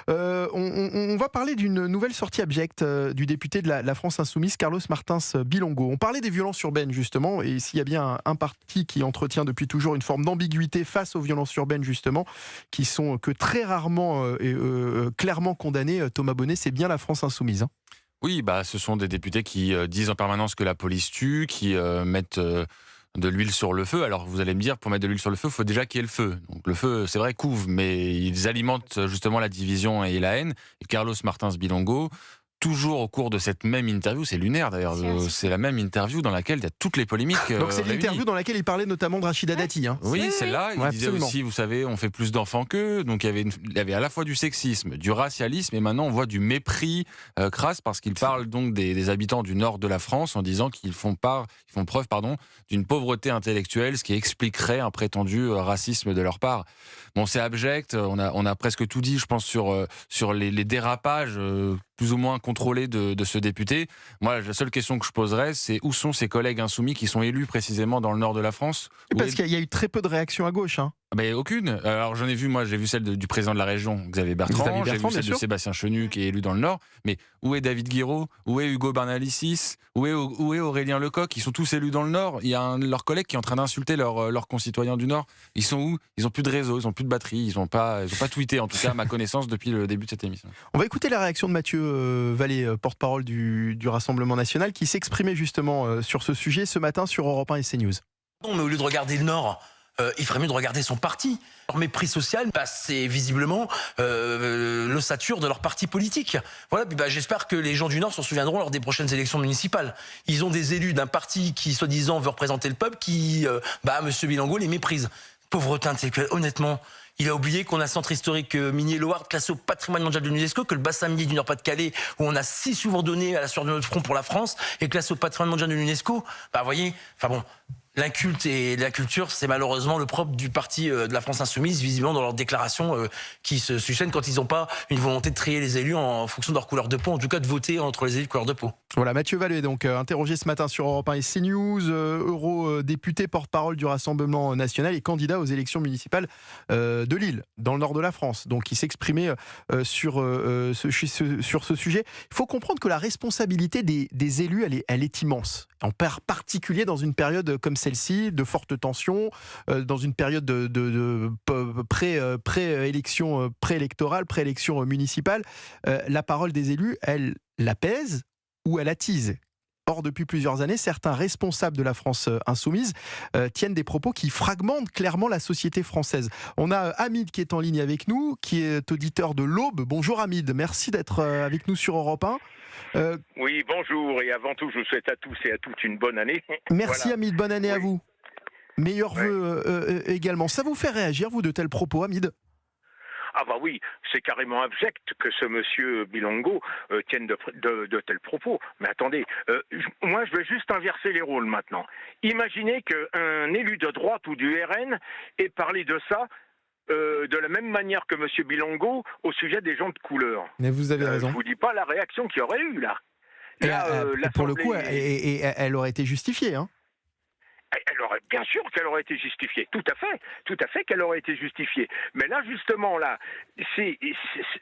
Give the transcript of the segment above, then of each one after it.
On va parler d'une nouvelle sortie abjecte du député de la France Insoumise, Carlos Martins Bilongo. On parlait des violences urbaines, justement, et s'il y a bien un parti qui entretient depuis toujours une forme d'ambiguïté face aux violences urbaines, justement, qui sont que très rarement clairement condamnées, Thomas Bonnet, c'est bien la France Insoumise. Hein. Oui, ce sont des députés qui disent en permanence que la police tue, qui mettent de l'huile sur le feu. Alors vous allez me dire, pour mettre de l'huile sur le feu, il faut déjà qu'il y ait le feu. Donc le feu, c'est vrai, couve, mais ils alimentent justement la division et la haine. Et Carlos Martins Bilongo, toujours au cours de cette même interview, c'est lunaire d'ailleurs, c'est la même interview dans laquelle il y a toutes les polémiques. Donc c'est l'interview dans laquelle il parlait notamment de Rachida Dati. Hein. Oui, celle-là, il disait aussi, vous savez, on fait plus d'enfants qu'eux. Donc il y avait à la fois du sexisme, du racialisme, et maintenant on voit du mépris crasse, parce qu'il parle donc des habitants du nord de la France en disant qu'ils font preuve d'une pauvreté intellectuelle, ce qui expliquerait un prétendu racisme de leur part. Bon, c'est abject, on a presque tout dit, je pense, sur les dérapages plus ou moins contrôlés de ce député. Moi, la seule question que je poserais, c'est où sont ces collègues insoumis qui sont élus précisément dans le nord de la France? Parce qu'il y a eu très peu de réactions à gauche. Hein. Mais aucune. Alors j'ai vu celle du président de la région, Xavier Bertrand, j'ai vu celle de Sébastien Chenu qui est élu dans le Nord, mais où est David Guiraud? Où est Hugo Bernalicis? Où est Aurélien Lecoq? Ils sont tous élus dans le Nord. Il y a un de leurs collègues qui est en train d'insulter leurs concitoyens du Nord. Ils sont où? Ils n'ont plus de réseau, ils n'ont plus de batterie, ils n'ont pas tweeté, en tout cas à ma connaissance, depuis le début de cette émission. On va écouter la réaction de Mathieu Vallée, porte-parole du Rassemblement National, qui s'exprimait justement sur ce sujet ce matin sur Europe 1 et CNews. Non, mais au lieu de regarder le Nord, il ferait mieux de regarder son parti. Leur mépris social, c'est visiblement l'ossature de leur parti politique. Voilà, puis j'espère que les gens du Nord s'en souviendront lors des prochaines élections municipales. Ils ont des élus d'un parti qui, soi-disant, veut représenter le peuple, qui, Monsieur Bilongo, les méprise. Pauvreté intellectuelle, honnêtement. Il a oublié qu'on a un centre historique minier Loire classé au patrimoine mondial de l'UNESCO, que le bassin minier du Nord-Pas-de-Calais, où on a si souvent donné à la sueur de notre front pour la France, est classé au patrimoine mondial de l'UNESCO. Voyez, l'inculte et la culture, c'est malheureusement le propre du parti de la France Insoumise, visiblement dans leurs déclarations qui se succèdent quand ils n'ont pas une volonté de trier les élus en fonction de leur couleur de peau, en tout cas de voter entre les élus de couleur de peau. Voilà, Mathieu Vallée, donc interrogé ce matin sur Europe 1 et CNews, eurodéputé porte-parole du Rassemblement National et candidat aux élections municipales de Lille, dans le nord de la France. Donc il s'exprimait sur ce sujet. Il faut comprendre que la responsabilité des élus, elle est immense. En particulier dans une période comme celle-ci, de forte tension, dans une période de préélectorale, préélection municipale. La parole des élus, elle pèse ou elle attise. Or, depuis plusieurs années, certains responsables de la France Insoumise tiennent des propos qui fragmentent clairement la société française. On a Hamid qui est en ligne avec nous, qui est auditeur de l'Aube. Bonjour Hamid, merci d'être avec nous sur Europe 1. Oui, bonjour, et avant tout, je vous souhaite à tous et à toutes une bonne année. Merci voilà. Hamid, bonne année à vous. Meilleurs ouais. vœux également. Ça vous fait réagir, vous, de tels propos, Hamid ? Ah oui, c'est carrément abject que ce monsieur Bilongo tienne de tels propos. Mais attendez, moi je vais juste inverser les rôles maintenant. Imaginez qu'un élu de droite ou du RN ait parlé de ça de la même manière que monsieur Bilongo au sujet des gens de couleur. Mais vous avez raison. Je vous dis pas la réaction qu'il y aurait eu là. Pour le coup, elle aurait été justifiée, hein. Bien sûr qu'elle aurait été justifiée, tout à fait qu'elle aurait été justifiée. Mais là, justement,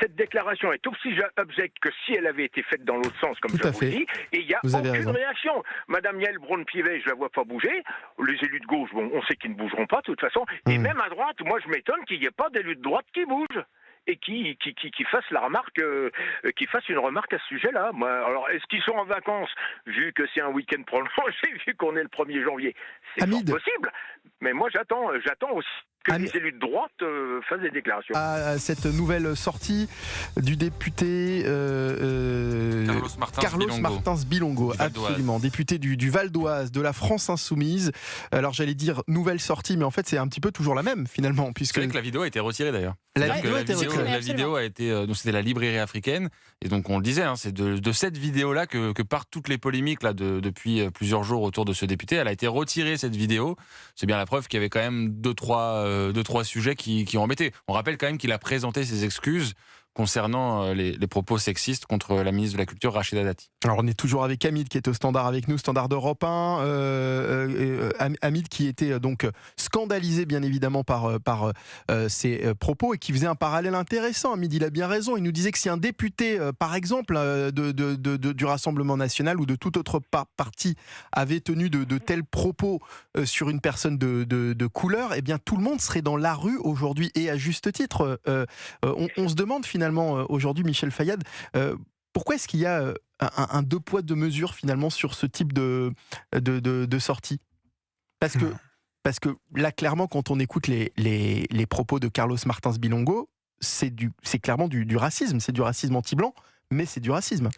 cette déclaration est aussi abjecte que si elle avait été faite dans l'autre sens, comme je vous le dis, et il n'y a aucune réaction. Madame Yael Braun-Pivet, je la vois pas bouger. Les élus de gauche, on sait qu'ils ne bougeront pas de toute façon. Et même à droite, moi je m'étonne qu'il n'y ait pas d'élus de droite qui bougent. Et qui fasse une remarque à ce sujet-là. Alors, est-ce qu'ils sont en vacances, vu que c'est un week-end prolongé, vu qu'on est le 1er janvier? C'est fort possible. Mais moi, j'attends aussi que les élus de droite fassent des déclarations. À cette nouvelle sortie du député Carlos Martins Bilongo, absolument, député du Val d'Oise, de la France Insoumise. Alors j'allais dire nouvelle sortie, mais en fait c'est un petit peu toujours la même finalement. Puisque... C'est vrai que la vidéo a été retirée d'ailleurs. La vidéo a été, donc c'était la librairie africaine, et donc on le disait, c'est de cette vidéo-là que partent toutes les polémiques là depuis plusieurs jours autour de ce député. Elle a été retirée, cette vidéo. C'est bien la preuve qu'il y avait quand même deux, trois sujets qui ont embêté. On rappelle quand même qu'il a présenté ses excuses concernant les propos sexistes contre la ministre de la Culture, Rachida Dati. Alors on est toujours avec Hamid qui est au standard avec nous, standard d'Europe 1. Hamid qui était donc scandalisé bien évidemment par ses propos et qui faisait un parallèle intéressant. Hamid, il a bien raison. Il nous disait que si un député, par exemple, du Rassemblement national ou de toute autre parti avait tenu de tels propos sur une personne de couleur, eh bien tout le monde serait dans la rue aujourd'hui et à juste titre. On se demande finalement aujourd'hui, Michel Fayad, pourquoi est-ce qu'il y a un deux poids deux mesures finalement sur ce type de sortie ? Parce que là clairement quand on écoute les propos de Carlos Martins Bilongo, c'est clairement du racisme, c'est du racisme anti-blanc, mais c'est du racisme.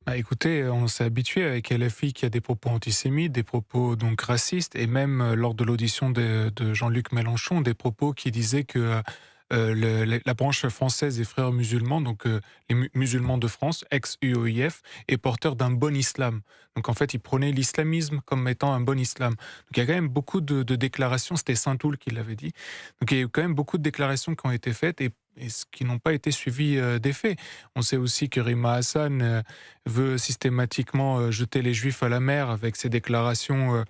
Bah écoutez, on s'est habitué avec LFI qui a des propos antisémites, des propos donc racistes, et même lors de l'audition de Jean-Luc Mélenchon, des propos qui disaient que la branche française des frères musulmans, donc les musulmans de France, ex-UOIF, est porteur d'un bon islam. Donc en fait, il prônait l'islamisme comme étant un bon islam. Donc il y a quand même beaucoup de déclarations, c'était Saint-Toul qui l'avait dit, donc il y a eu quand même beaucoup de déclarations qui ont été faites et qui n'ont pas été suivies des faits. On sait aussi que Rima Hassan veut systématiquement jeter les Juifs à la mer avec ses déclarations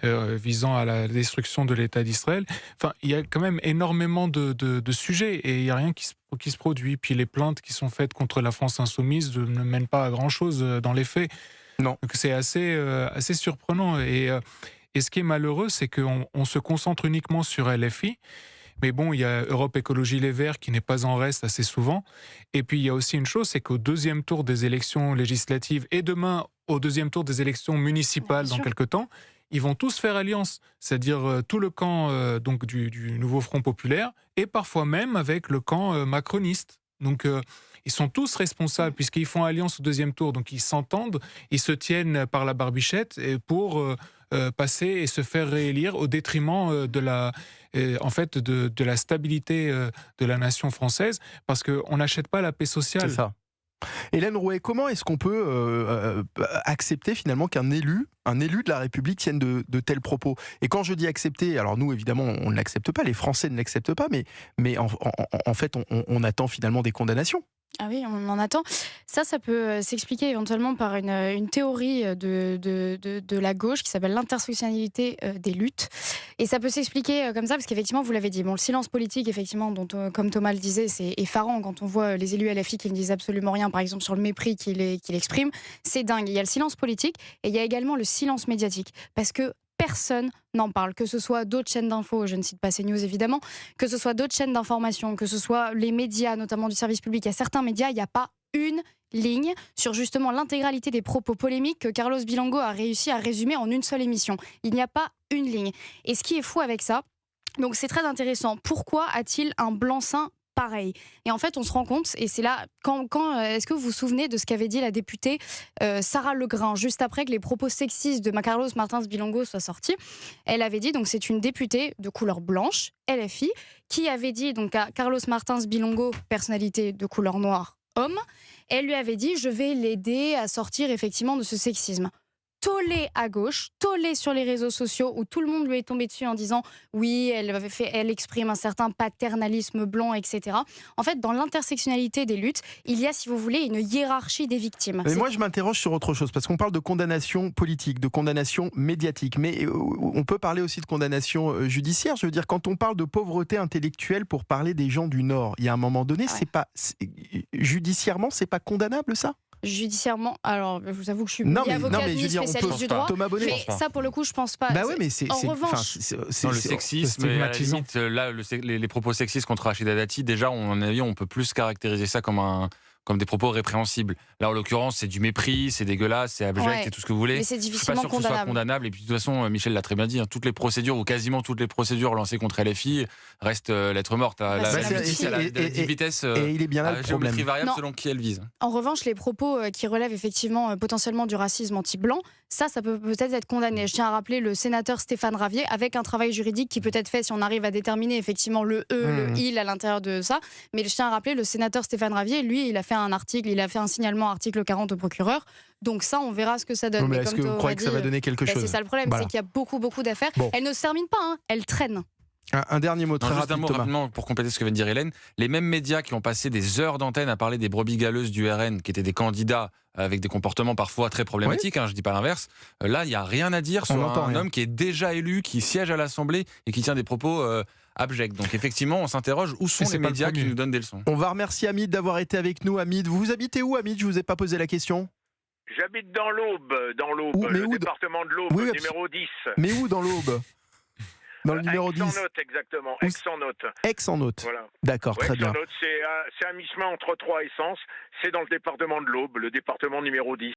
visant à la destruction de l'État d'Israël. Enfin, il y a quand même énormément de sujets et il n'y a rien qui se produit. Puis les plaintes qui sont faites contre la France insoumise ne mènent pas à grand-chose dans les faits. Non. Donc c'est assez surprenant. Et ce qui est malheureux, c'est qu'on se concentre uniquement sur LFI. Mais bon, il y a Europe Écologie Les Verts qui n'est pas en reste assez souvent. Et puis il y a aussi une chose, c'est qu'au deuxième tour des élections législatives et demain au deuxième tour des élections municipales dans quelques temps, ils vont tous faire alliance, c'est-à-dire tout le camp donc du nouveau Front populaire et parfois même avec le camp macroniste. Donc ils sont tous responsables puisqu'ils font alliance au deuxième tour, donc ils s'entendent, ils se tiennent par la barbichette pour passer et se faire réélire au détriment de la stabilité de la nation française, parce qu'on n'achète pas la paix sociale. C'est ça. Hélène Rouet, comment est-ce qu'on peut accepter finalement qu'un élu de la République tienne de tels propos ? Et quand je dis accepter, alors nous évidemment on ne l'accepte pas, les Français ne l'acceptent pas, mais en fait on attend finalement des condamnations. Ah oui, on en attend. Ça peut s'expliquer éventuellement par une théorie de la gauche qui s'appelle l'intersectionnalité des luttes. Et ça peut s'expliquer comme ça, parce qu'effectivement, vous l'avez dit, le silence politique, effectivement, dont, comme Thomas le disait, c'est effarant quand on voit les élus LFI qui ne disent absolument rien, par exemple, sur le mépris qu'il exprime. C'est dingue. Il y a le silence politique et il y a également le silence médiatique. Parce que personne n'en parle, que ce soit d'autres chaînes d'infos, je ne cite pas CNews évidemment, que ce soit d'autres chaînes d'information, que ce soit les médias, notamment du service public. Il y a certains médias, il n'y a pas une ligne sur justement l'intégralité des propos polémiques que Carlos Bilongo a réussi à résumer en une seule émission. Il n'y a pas une ligne. Et ce qui est fou avec ça, donc c'est très intéressant, pourquoi a-t-il un blanc-seing pareil? Et en fait, on se rend compte, et c'est là, est-ce que vous vous souvenez de ce qu'avait dit la députée Sarah Legrain, juste après que les propos sexistes de Carlos Martins Bilongo soient sortis? Elle avait dit, donc c'est une députée de couleur blanche, LFI, qui avait dit donc à Carlos Martins Bilongo, personnalité de couleur noire, homme, elle lui avait dit, je vais l'aider à sortir effectivement de ce sexisme. Tollé à gauche, tollé sur les réseaux sociaux où tout le monde lui est tombé dessus en disant oui, elle exprime un certain paternalisme blanc, etc. En fait, dans l'intersectionnalité des luttes, il y a, si vous voulez, une hiérarchie des victimes. Mais moi, je m'interroge sur autre chose, parce qu'on parle de condamnation politique, de condamnation médiatique, mais on peut parler aussi de condamnation judiciaire. Je veux dire, quand on parle de pauvreté intellectuelle pour parler des gens du Nord, il y a un moment donné, judiciairement, c'est pas condamnable, ça ? Judiciairement, alors je vous avoue que je suis avocate ni spécialiste du droit, Thomas Bonnet, mais ça pour le coup je pense pas. Bah ouais, mais en revanche, le sexisme, à la limite, là, les propos sexistes contre Rachida Dati, déjà, on peut plus caractériser ça comme des propos répréhensibles. Là, en l'occurrence, c'est du mépris, c'est dégueulasse, c'est abject et tout ce que vous voulez. Mais c'est difficilement je suis pas sûr que ce soit condamnable. Et puis, de toute façon, Michel l'a très bien dit, toutes les procédures, ou quasiment toutes les procédures lancées contre LFI restent lettre morte. La justice à la vitesse, et il est bien là le problème. Géométrie variable selon qui elle vise. En revanche, les propos qui relèvent effectivement potentiellement du racisme anti-blanc, ça peut peut-être être condamné. Je tiens à rappeler le sénateur Stéphane Ravier, avec un travail juridique qui peut être fait si on arrive à déterminer effectivement le le il à l'intérieur de ça. Mais je tiens à rappeler le sénateur Stéphane Ravier, lui, il a fait un signalement article 40 au procureur. Donc ça, on verra ce que ça donne. Non, mais mais est-ce que vous croyez que ça va donner quelque chose ? C'est ça le problème, c'est qu'il y a beaucoup d'affaires. Bon. Elles ne se terminent pas, elles traînent. Un dernier mot très Juste un rapide, mot Thomas. rapidement pour compléter ce que vient de dire Hélène. Les mêmes médias qui ont passé des heures d'antenne à parler des brebis galeuses du RN, qui étaient des candidats avec des comportements parfois très problématiques, je ne dis pas l'inverse, là, il n'y a rien à dire sur un homme qui est déjà élu, qui siège à l'Assemblée et qui tient des propos abjects. Donc effectivement, on s'interroge où sont les médias qui nous donnent des leçons. On va remercier Hamid d'avoir été avec nous. Hamid, vous habitez où, Hamid? Je ne vous ai pas posé la question. J'habite dans l'Aube, le département de l'Aube, numéro 10. Mais où dans l'Aube? Dans le numéro 10. Aix-en-Othe, exactement. Aix-en-Othe. Aix-en-Othe. Voilà. D'accord, très bien. C'est à mi-chemin entre Troyes et Sens. C'est dans le département de l'Aube, le département numéro 10.